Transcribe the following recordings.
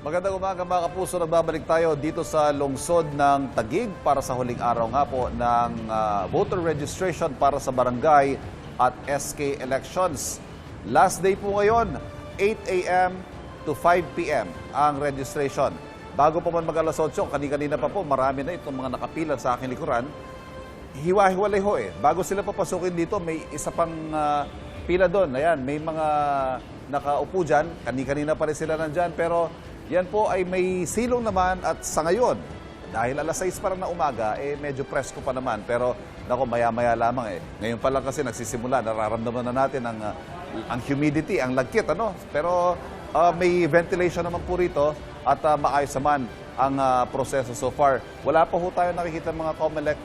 Magandang umaga mga kapuso, nagbabalik tayo dito sa lungsod ng Taguig para sa huling araw nga po ng voter registration para sa barangay at SK elections. Last day po ngayon, 8 a.m. to 5 p.m. ang registration. Bago pa man mag-alas 8, kanina pa po, marami na itong mga nakapila sa aking likuran. Hiwa-hiwalay ho eh. Bago sila papasukin dito, may isa pang pila doon. Ayan, may mga nakaupo dyan. Kanina pa rin sila nandyan. Pero yan po ay may silong naman at sa ngayon, dahil alas 6 pa rin na umaga, medyo presko pa naman. Pero nako, maya-maya lamang eh. Ngayon pa lang kasi nagsisimula, nararamdaman na natin ang humidity, ang lagkit, ano? Pero may ventilation naman po rito at maayos naman ang proseso so far. Wala pa ho tayo nakikita mga COMELEC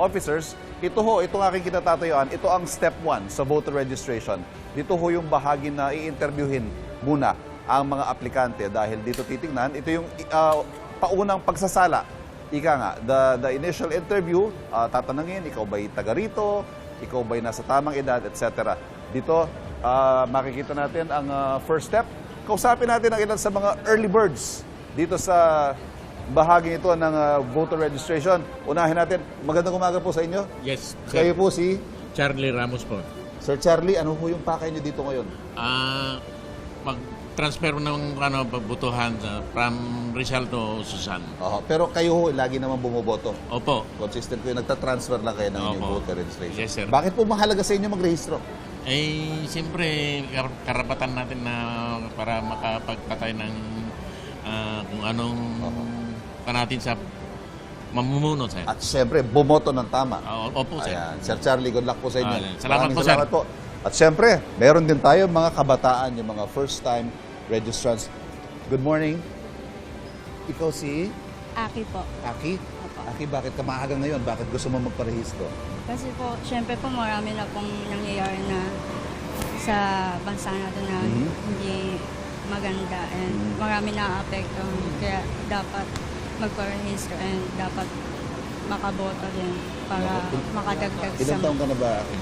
officers. Itong aking kinatatayuan, ito ang step 1 sa voter registration. Dito ho yung bahagi na i-interviewin muna ang mga aplikante dahil dito titingnan, ito yung paunang pagsasala. Ika nga, the initial interview, tatanungin, ikaw ba'y taga rito, ikaw ba'y nasa tamang edad, etc. Dito, makikita natin ang first step. Kausapin natin ang ilan sa mga early birds dito sa bahagi ito ng voter registration. Unahin natin, magandang umaga po sa inyo. Yes, sir. Kayo po si Charlie Ramos po. Sir Charlie, ano po yung pakay niyo dito ngayon? Mag-transfer ng butuhan from Rizal to Susan. Pero kayo ho, lagi naman bumoboto. Opo. Consistent ko yung nagtatransfer lang kayo ng inyong Opo. voter registration. Yes, sir. Bakit po mahalaga sa inyo magrehistro? Siyempre, karapatan natin na para makapagpatay ng kung anong natin sa mamumuno, sir. At siyempre, bumoto ng tama. Opo, sir. Ayan. Sir Charlie, good luck po sa inyo. Salamat Maraming po, salamat sir. po. At siyempre, meron din tayo mga kabataan, yung mga first-time registrants. Good morning. Ikaw si Aki po. Aki? Opo. Aki, bakit ka maaga ngayon? Bakit gusto mo magparehistro? Kasi po, syempre po marami na pong nangyayari na sa bansa natin na hindi maganda and marami na apekto. Kaya dapat magparehistro and dapat makaboto din para makadagdag sa... Ilang taon ka na ba, Aki?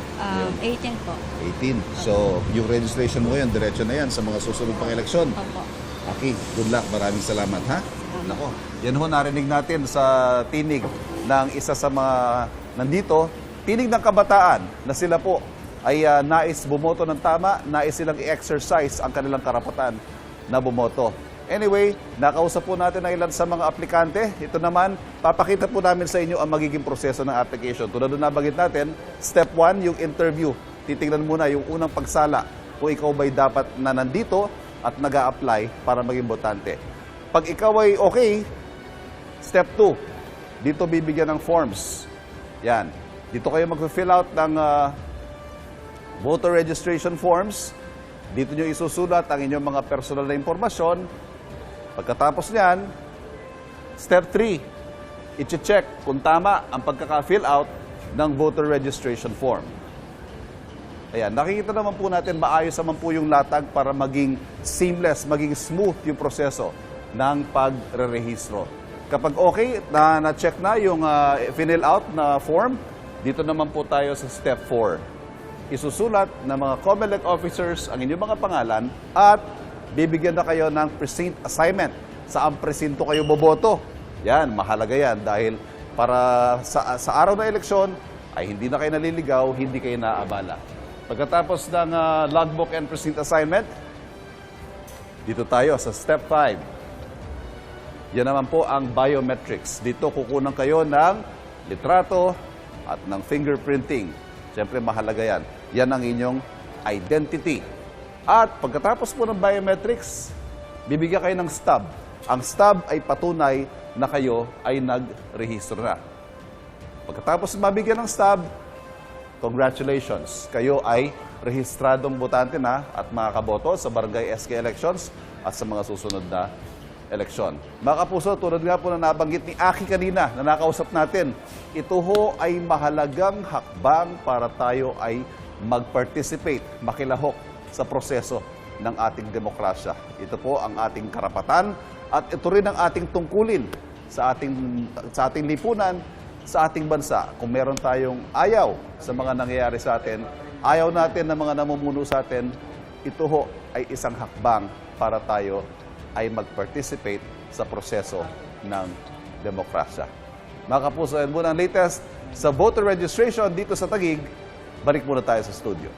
18 po. 18. So, yung registration mo ngayon, diretso na yan sa mga susunod pang eleksyon. Opo. Aki, good luck. Maraming salamat, ha? Nako, yan ho narinig natin sa tinig ng isa sa mga nandito. Tinig ng kabataan na sila po ay nais bumoto ng tama, nais silang i-exercise ang kanilang karapatan na bumoto. Anyway, nakausap po natin ang ilan sa mga aplikante. Ito naman, papakita po namin sa inyo ang magiging proseso ng application. Tulad na nabanggit natin, step 1, yung interview. Titingnan muna yung unang pagsala kung ikaw ba'y dapat na nandito at nag-a-apply para maging botante. Pag ikaw ay okay, step 2, dito bibigyan ng forms. Yan. Dito kayo mag-fill out ng voter registration forms. Dito nyo isusulat ang inyong mga personal na impormasyon. Pagkatapos niyan, step 3, i-check kung tama ang pagkaka-fill out ng voter registration form. Ayan, nakikita naman po natin maayos naman po yung latag para maging seamless, maging smooth yung proseso ng pagre-rehistro. Kapag okay, na-check na yung fill out na form, dito naman po tayo sa step 4. Isusulat ng mga COMELEC officers ang inyong mga pangalan at bibigyan na kayo ng precinct assignment. Saan presinto kayo boboto? Yan, mahalaga yan dahil para sa araw na eleksyon ay hindi na kayo naliligaw, hindi kayo naabala. Pagkatapos ng logbook and precinct assignment, dito tayo sa step 5. Yan naman po ang biometrics. Dito kukunan kayo ng litrato at ng fingerprinting. Siyempre mahalaga yan. Yan ang inyong identity. At pagkatapos po ng biometrics, bibigyan kayo ng stub. Ang stub ay patunay na kayo ay nagrehistro na. Pagkatapos mabigyan ng stub, congratulations. Kayo ay rehistradong botante na at makakaboto sa barangay SK elections at sa mga susunod na eleksyon. Mga kapuso, tulad nga po na nabanggit ni Aki kanina na nakausap natin, ito ho ay mahalagang hakbang para tayo ay mag-participate, makilahok sa proseso ng ating demokrasya. Ito po ang ating karapatan at ito rin ang ating tungkulin sa ating lipunan, sa ating bansa. Kung meron tayong ayaw sa mga nangyayari sa atin, ayaw natin ng mga namumuno sa atin, ito ho ay isang hakbang para tayo ay mag-participate sa proseso ng demokrasya. Mga kapuso, yan muna ang latest sa voter registration dito sa Taguig. Balik muna tayo sa studio.